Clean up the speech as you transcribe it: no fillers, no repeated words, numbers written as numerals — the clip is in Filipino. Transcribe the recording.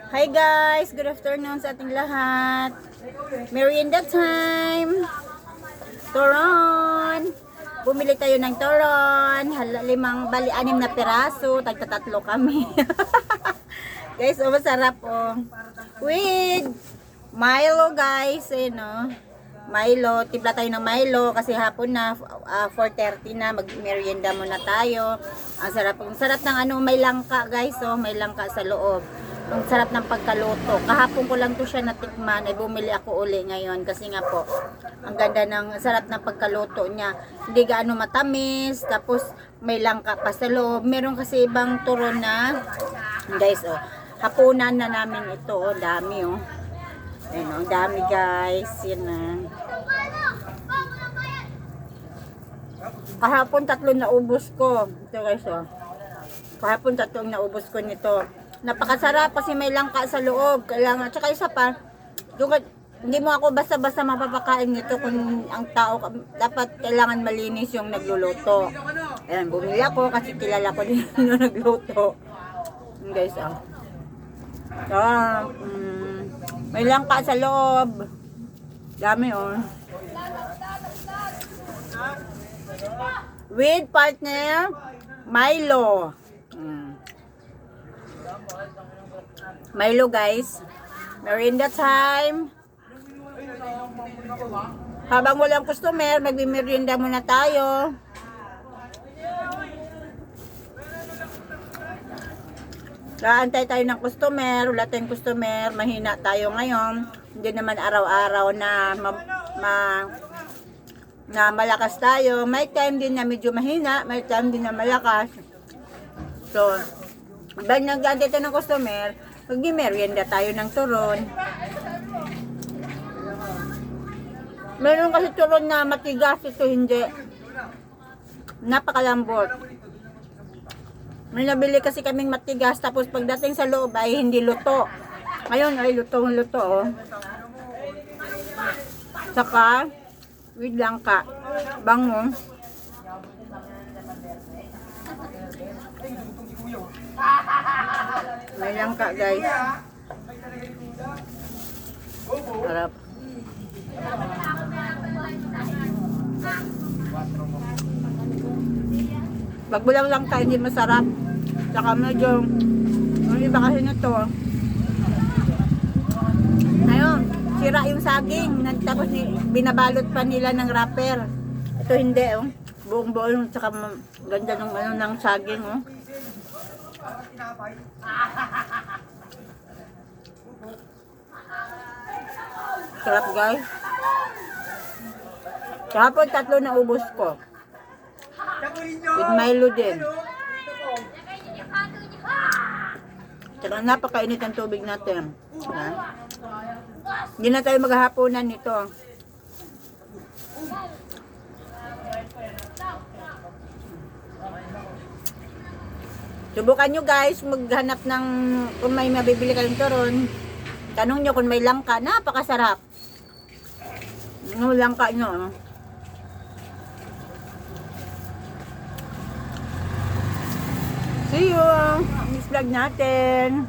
Hi guys, good afternoon sa ating lahat. Merienda time. Turon. Bumili tayo ng turon. Anim na piraso. Tagtatatlo kami. Guys, oh, masarap oh. With Milo guys, no. Milo, timpla tayo ng Milo kasi hapon na 4:30 na, mag-merienda muna tayo. Ang sarap ng may langka guys, oh, may langka sa loob. Ang sarap ng pagkaluto. Kahapon ko lang to siya natikman, ay bumili ako uli ngayon kasi nga po, ang ganda ng sarap ng pagkaluto niya. Hindi gaano matamis, tapos may langka pa sa loob. Meron kasi ibang turon na, guys, oh, hapunan na namin ito, oh, dami oh. Ayun, oh, dami guys, yun na. Kahapon 3 na ubos ko. Ito guys, oh. Kahapon 3 na ubos ko nito. Napakasarap kasi may langka sa loob. Kailangan, tsaka isa pa, hindi mo ako basta-basta mapapakain nito kung ang tao, dapat kailangan malinis yung nagluluto. Ayan, bumili ako kasi kilala ko din yung nagluto. Guys, oh. May langka sa loob. Dami, oh. With partner, Milo. Milo guys, merienda time. Habang walang customer, magmi-merienda muna tayo. Naantay tayo ng customer, wala tayong customer, mahina tayo ngayon. Hindi naman araw-araw na malakas tayo. May time din na medyo mahina, may time din na malakas. So, dahil nag-antay tayo ng customer, mag-merienda tayo ng turon. Meron kasi turon na matigas, ito hindi. Napakalambot. May nabili kasi kaming matigas, tapos pagdating sa loob ay hindi luto. Ngayon ay lutong-luto, oh. Saka, with langka. Bango. May langka guys. Harap. Pag walang langka hindi masarap. Saka medyo ang iba kasi nito. Ayun, sira yung saging. Tapos binabalot pa nila ng wrapper. Ito hindi, oh. Buong-buong, saka ganda ng saging, oh. Sarap guys. Kahapon 3 na ubos ko. With Milo din. Saka napakainit ang tubig natin. Hindi na tayo maghahaponan nito. Subukan nyo guys, maghanap ng, kung may mabibili kayong turon, tanong nyo kung may langka, napakasarap. Yung langka nyo. See you! Next vlog natin.